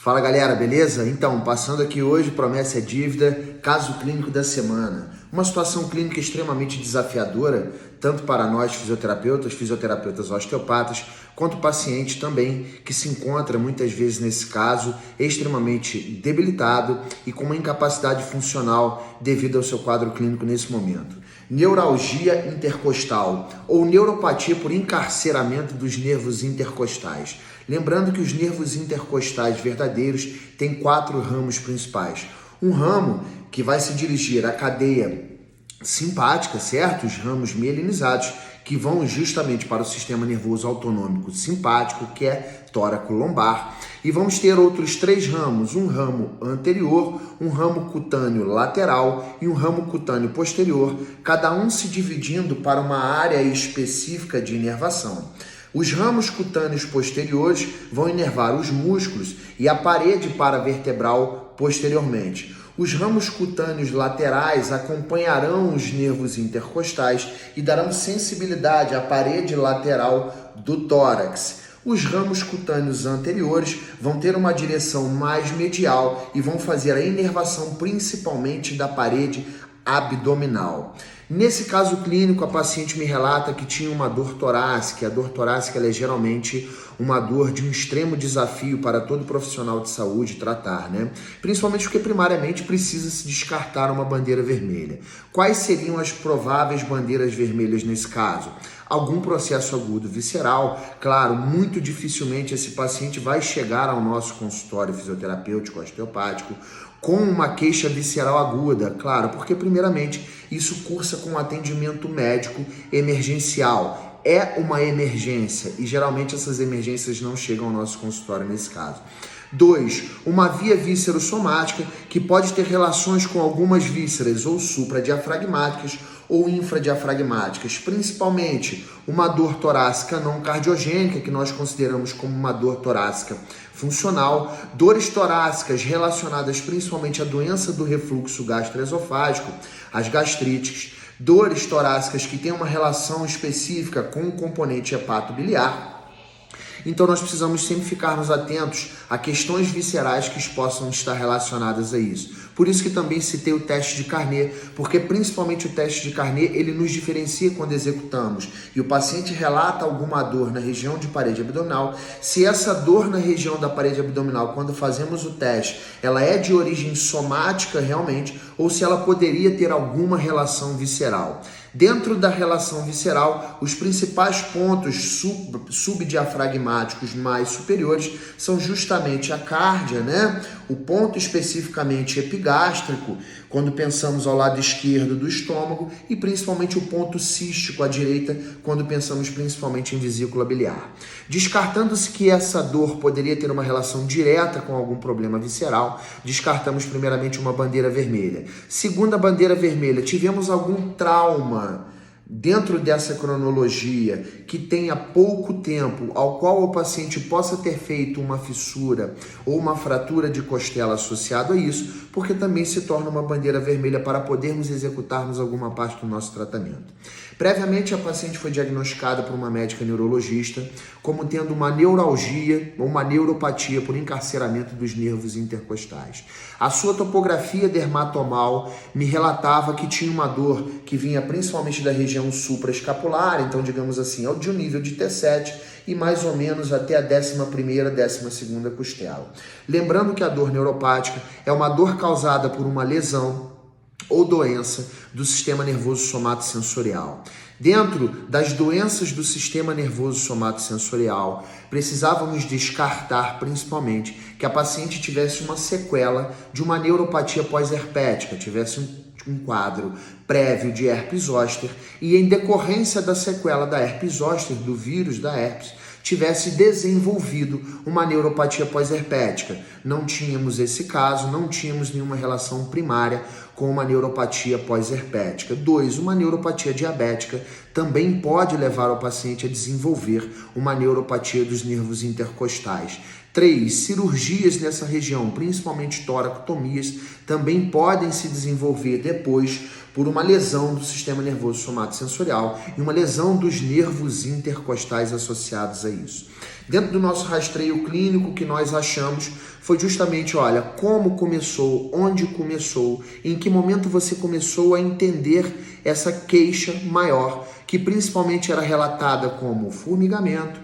Fala galera, beleza? Então, passando aqui hoje, promessa é dívida, caso clínico da semana. Uma situação clínica extremamente desafiadora, tanto para nós fisioterapeutas osteopatas, quanto o paciente também, que se encontra muitas vezes nesse caso extremamente debilitado e com uma incapacidade funcional devido ao seu quadro clínico nesse momento. Neuralgia intercostal ou neuropatia por encarceramento dos nervos intercostais. Lembrando que os nervos intercostais verdadeiros têm 4 ramos principais. Um ramo que vai se dirigir à cadeia simpática, certo? Os ramos mielinizados, que vão justamente para o sistema nervoso autonômico simpático, que é tóraco-lombar. E vamos ter outros 3 ramos, um ramo anterior, um ramo cutâneo lateral e um ramo cutâneo posterior, cada um se dividindo para uma área específica de inervação. Os ramos cutâneos posteriores vão inervar os músculos e a parede paravertebral posteriormente. Os ramos cutâneos laterais acompanharão os nervos intercostais e darão sensibilidade à parede lateral do tórax. Os ramos cutâneos anteriores vão ter uma direção mais medial e vão fazer a inervação principalmente da parede abdominal. Nesse caso clínico, a paciente me relata que tinha uma dor torácica. A dor torácica ela é geralmente uma dor de um extremo desafio para todo profissional de saúde tratar, né? Principalmente porque primariamente precisa se descartar uma bandeira vermelha. Quais seriam as prováveis bandeiras vermelhas nesse caso? Algum processo agudo visceral, claro, muito dificilmente esse paciente vai chegar ao nosso consultório fisioterapêutico osteopático com uma queixa visceral aguda, claro, porque primeiramente isso cursa com atendimento médico emergencial. É uma emergência e geralmente essas emergências não chegam ao nosso consultório nesse caso. 2. Uma via víscero-somática que pode ter relações com algumas vísceras ou supradiafragmáticas ou infradiafragmáticas, principalmente uma dor torácica não cardiogênica, que nós consideramos como uma dor torácica funcional, dores torácicas relacionadas principalmente à doença do refluxo gastroesofágico, as gastrites, dores torácicas que têm uma relação específica com o componente hepatobiliar. Então nós precisamos sempre ficarmos atentos a questões viscerais que possam estar relacionadas a isso. Por isso que também citei o teste de Carnot, porque principalmente o teste de Carnot, ele nos diferencia quando executamos. E o paciente relata alguma dor na região de parede abdominal. Se essa dor na região da parede abdominal, quando fazemos o teste, ela é de origem somática realmente, ou se ela poderia ter alguma relação visceral. Dentro da relação visceral, os principais pontos subdiafragmáticos mais superiores são justamente a cárdia, né? O ponto especificamente epigástrico, quando pensamos ao lado esquerdo do estômago, e principalmente o ponto cístico à direita, quando pensamos principalmente em vesícula biliar. Descartando-se que essa dor poderia ter uma relação direta com algum problema visceral, descartamos primeiramente uma bandeira vermelha. Segunda bandeira vermelha, tivemos algum trauma dentro dessa cronologia que tenha pouco tempo ao qual o paciente possa ter feito uma fissura ou uma fratura de costela associado a isso, porque também se torna uma bandeira vermelha para podermos executarmos alguma parte do nosso tratamento. Previamente, a paciente foi diagnosticada por uma médica neurologista como tendo uma neuralgia ou uma neuropatia por encarceramento dos nervos intercostais. A sua topografia dermatomal me relatava que tinha uma dor que vinha principalmente da região supraescapular, então digamos assim, de um nível de T7 e mais ou menos até a 11ª, 12ª costela. Lembrando que a dor neuropática é uma dor causada por uma lesão ou doença do sistema nervoso somatosensorial. Dentro das doenças do sistema nervoso somatosensorial, precisávamos descartar principalmente que a paciente tivesse uma sequela de uma neuropatia pós-herpética, tivesse um quadro prévio de herpes zoster e em decorrência da sequela da herpes zoster, do vírus da herpes, tivesse desenvolvido uma neuropatia pós-herpética. Não tínhamos esse caso, não tínhamos nenhuma relação primária com uma neuropatia pós-herpética. 2. Uma neuropatia diabética também pode levar o paciente a desenvolver uma neuropatia dos nervos intercostais. 3. Cirurgias nessa região, principalmente toracotomias, também podem se desenvolver depois por uma lesão do sistema nervoso somatosensorial e uma lesão dos nervos intercostais associados a isso. Dentro do nosso rastreio clínico, o que nós achamos foi justamente, olha, como começou, onde começou, em que momento você começou a entender essa queixa maior, que principalmente era relatada como formigamento,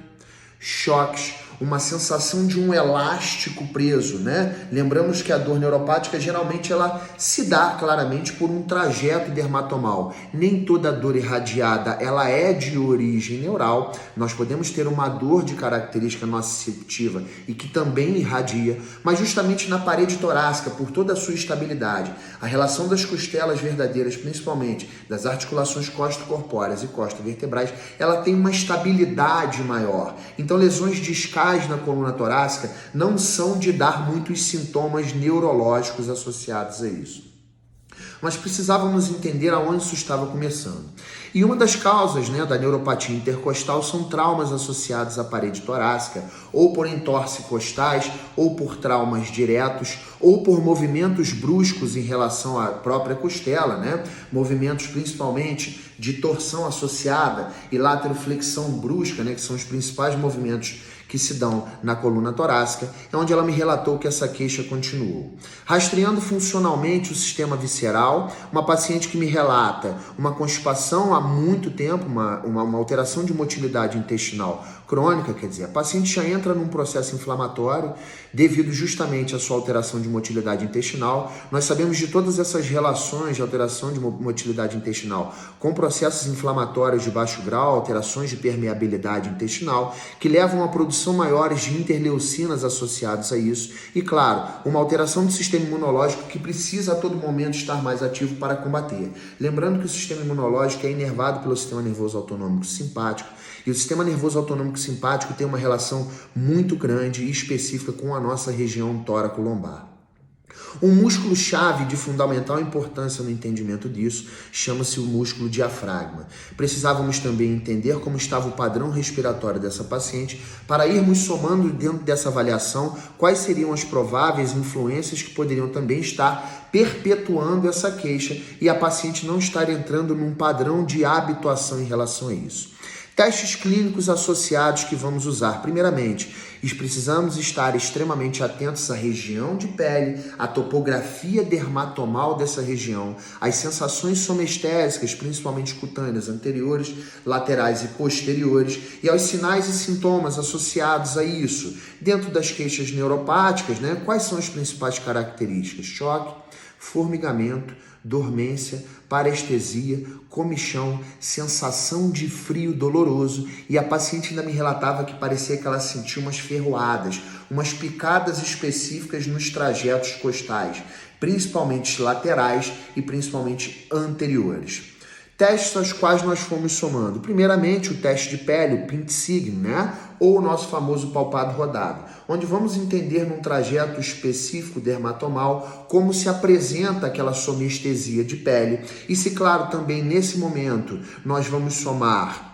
choques, uma sensação de um elástico preso, né? Lembramos que a dor neuropática geralmente ela se dá claramente por um trajeto dermatomal. Nem toda dor irradiada ela é de origem neural. Nós podemos ter uma dor de característica nociceptiva e que também irradia, mas justamente na parede torácica, por toda a sua estabilidade, a relação das costelas verdadeiras, principalmente das articulações costo-corpóreas e costo-vertebrais, ela tem uma estabilidade maior. Então, lesões discais na coluna torácica não são de dar muitos sintomas neurológicos associados a isso. Mas precisávamos entender aonde isso estava começando. E uma das causas, da neuropatia intercostal são traumas associados à parede torácica, ou por entorse costais, ou por traumas diretos, ou por movimentos bruscos em relação à própria costela, movimentos principalmente de torção associada e lateroflexão brusca, que são os principais movimentos que se dão na coluna torácica, é onde ela me relatou que essa queixa continuou. Rastreando funcionalmente o sistema visceral, uma paciente que me relata uma constipação há muito tempo, uma alteração de motilidade intestinal crônica, quer dizer, a paciente já entra num processo inflamatório devido justamente à sua alteração de motilidade intestinal. Nós sabemos de todas essas relações de alteração de motilidade intestinal com processos inflamatórios de baixo grau, alterações de permeabilidade intestinal, que levam a produção maiores de interleucinas associados a isso e, claro, uma alteração do sistema imunológico que precisa a todo momento estar mais ativo para combater. Lembrando que o sistema imunológico é inervado pelo sistema nervoso autonômico simpático e o sistema nervoso autonômico simpático tem uma relação muito grande e específica com a nossa região tóraco-lombar. Um músculo-chave de fundamental importância no entendimento disso chama-se o músculo diafragma. Precisávamos também entender como estava o padrão respiratório dessa paciente para irmos somando dentro dessa avaliação quais seriam as prováveis influências que poderiam também estar perpetuando essa queixa e a paciente não estar entrando num padrão de habituação em relação a isso. Testes clínicos associados que vamos usar. Primeiramente, precisamos estar extremamente atentos à região de pele, à topografia dermatomal dessa região, às sensações somestésicas, principalmente cutâneas anteriores, laterais e posteriores, e aos sinais e sintomas associados a isso. Dentro das queixas neuropáticas, quais são as principais características? Choque, formigamento, dormência, parestesia, comichão, sensação de frio doloroso, e a paciente ainda me relatava que parecia que ela sentia umas ferroadas, umas picadas específicas nos trajetos costais, principalmente laterais e principalmente anteriores. Testes aos quais nós fomos somando. Primeiramente, o teste de pele, o Pint Sign, ou o nosso famoso palpado rodado, onde vamos entender num trajeto específico dermatomal como se apresenta aquela somestesia de pele e se, claro, também nesse momento nós vamos somar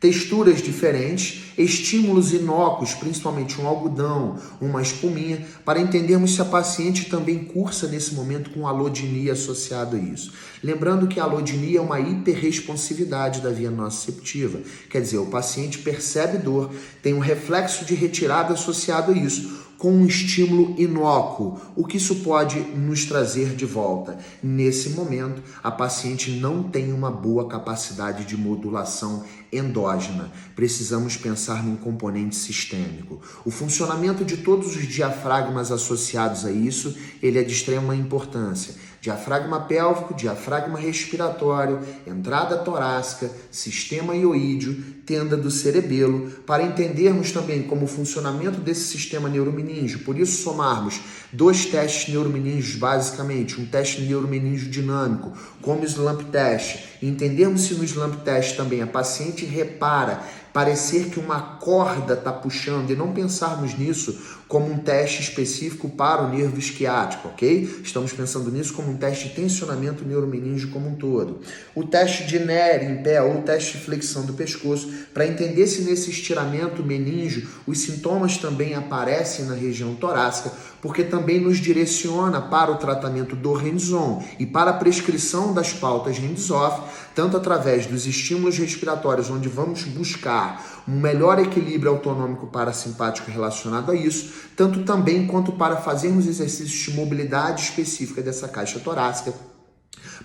texturas diferentes, estímulos inócuos, principalmente um algodão, uma espuminha, para entendermos se a paciente também cursa nesse momento com alodinia associado a isso. Lembrando que a alodinia é uma hiperresponsividade da via nociceptiva, quer dizer, o paciente percebe dor, tem um reflexo de retirada associado a isso, com um estímulo inócuo. O que isso pode nos trazer de volta? Nesse momento, a paciente não tem uma boa capacidade de modulação endógena. Precisamos pensar num componente sistêmico. O funcionamento de todos os diafragmas associados a isso, ele é de extrema importância. Diafragma pélvico, diafragma respiratório, entrada torácica, sistema ioídeo, tenda do cerebelo, para entendermos também como o funcionamento desse sistema neuromeníngeo. Por isso, somarmos 2 testes neuromeníngeos basicamente, um teste neuromeníngeo dinâmico, como o SLAMP test, e entendermos se no SLAMP test também a paciente repara parecer que uma corda está puxando e não pensarmos nisso como um teste específico para o nervo isquiático, ok? Estamos pensando nisso como um teste de tensionamento neuromeníngeo como um todo. O teste de Nery em pé ou o teste de flexão do pescoço para entender se nesse estiramento meníngeo os sintomas também aparecem na região torácica, porque também nos direciona para o tratamento do hands-on e para a prescrição das pautas hands-off, tanto através dos estímulos respiratórios, onde vamos buscar um melhor equilíbrio autonômico parasimpático relacionado a isso, tanto também quanto para fazermos exercícios de mobilidade específica dessa caixa torácica,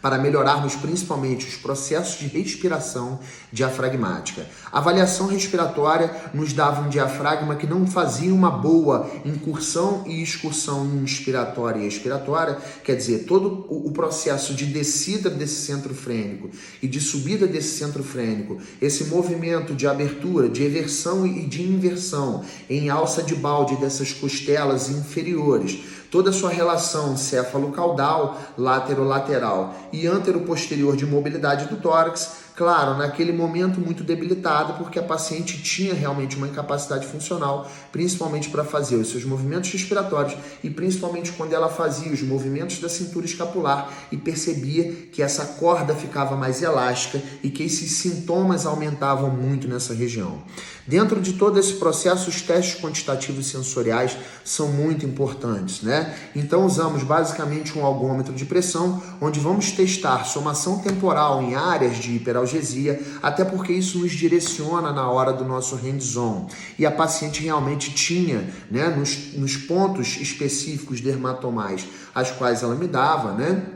para melhorarmos principalmente os processos de respiração diafragmática. A avaliação respiratória nos dava um diafragma que não fazia uma boa incursão e excursão inspiratória e expiratória, quer dizer, todo o processo de descida desse centro frênico e de subida desse centro frênico, esse movimento de abertura, de eversão e de inversão em alça de balde dessas costelas inferiores, toda a sua relação céfalo-caudal, látero-lateral e antero-posterior de mobilidade do tórax, claro, naquele momento muito debilitada, porque a paciente tinha realmente uma incapacidade funcional, principalmente para fazer os seus movimentos respiratórios e principalmente quando ela fazia os movimentos da cintura escapular e percebia que essa corda ficava mais elástica e que esses sintomas aumentavam muito nessa região. Dentro de todo esse processo, os testes quantitativos sensoriais são muito importantes, né? Então usamos basicamente um algômetro de pressão, onde vamos testar somação temporal em áreas de hiperalgesia, até porque isso nos direciona na hora do nosso hands-on. E a paciente realmente tinha, né, nos pontos específicos dermatomais, as quais ela me dava, né,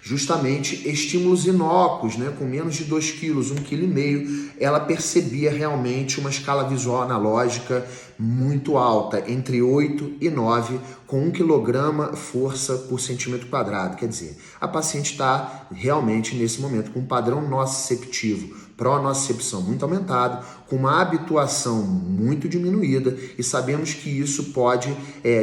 justamente estímulos inócuos, né, com menos de 2 quilos, 1,5 kg, ela percebia realmente uma escala visual analógica muito alta, entre 8 e 9, com 1 kg força por centímetro quadrado. Quer dizer, a paciente está realmente nesse momento com um padrão nociceptivo, pró-nocicepção muito aumentado, com uma habituação muito diminuída, e sabemos que isso pode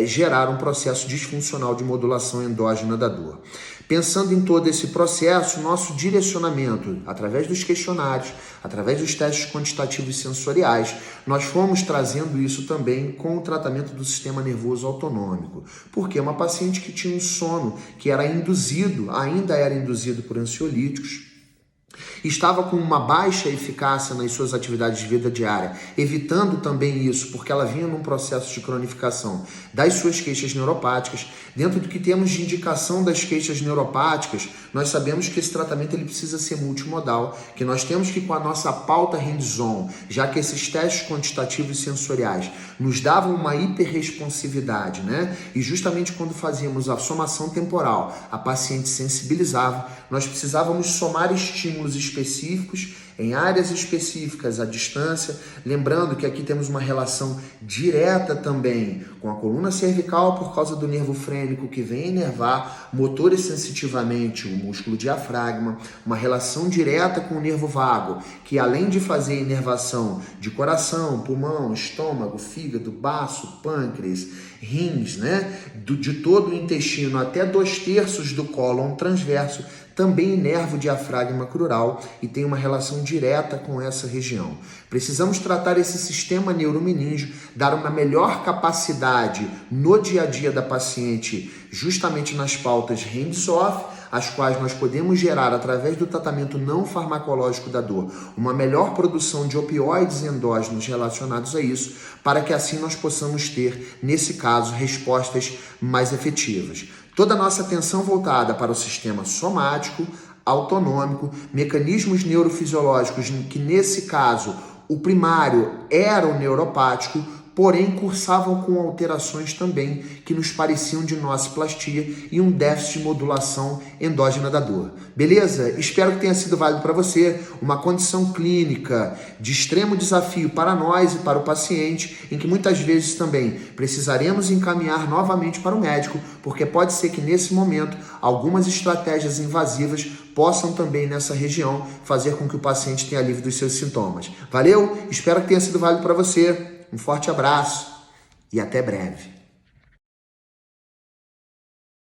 gerar um processo disfuncional de modulação endógena da dor. Pensando em todo esse processo, nosso direcionamento, através dos questionários, através dos testes quantitativos sensoriais, nós fomos trazendo isso também com o tratamento do sistema nervoso autonômico. Porque uma paciente que tinha um sono que era induzido, ainda era induzido por ansiolíticos, estava com uma baixa eficácia nas suas atividades de vida diária, evitando também isso, porque ela vinha num processo de cronificação das suas queixas neuropáticas. Dentro do que temos de indicação das queixas neuropáticas, nós sabemos que esse tratamento ele precisa ser multimodal, que nós temos que, com a nossa pauta hands-on, já que esses testes quantitativos e sensoriais nos davam uma hiperresponsividade, né? E justamente quando fazíamos a somação temporal, a paciente sensibilizava, nós precisávamos somar estímulos específicos em áreas específicas à distância, lembrando que aqui temos uma relação direta também com a coluna cervical por causa do nervo frênico que vem inervar motor e sensitivamente o músculo diafragma, uma relação direta com o nervo vago, que além de fazer inervação de coração, pulmão, estômago, fígado, baço, pâncreas, rins, né, de todo o intestino até 2/3 do cólon transverso, também inerva o diafragma crural e tem uma relação direta com essa região. Precisamos tratar esse sistema neuromeníngeo, dar uma melhor capacidade no dia a dia da paciente, justamente nas pautas hands-off, as quais nós podemos gerar, através do tratamento não farmacológico da dor, uma melhor produção de opioides endógenos relacionados a isso, para que assim nós possamos ter, nesse caso, respostas mais efetivas. Toda a nossa atenção voltada para o sistema somático, autonômico, mecanismos neurofisiológicos, que nesse caso o primário era o neuropático, porém cursavam com alterações também que nos pareciam de nociplastia e um déficit de modulação endógena da dor. Beleza? Espero que tenha sido válido para você, uma condição clínica de extremo desafio para nós e para o paciente, em que muitas vezes também precisaremos encaminhar novamente para o médico, porque pode ser que nesse momento algumas estratégias invasivas possam também nessa região fazer com que o paciente tenha alívio dos seus sintomas. Valeu? Espero que tenha sido válido para você. Um forte abraço e até breve.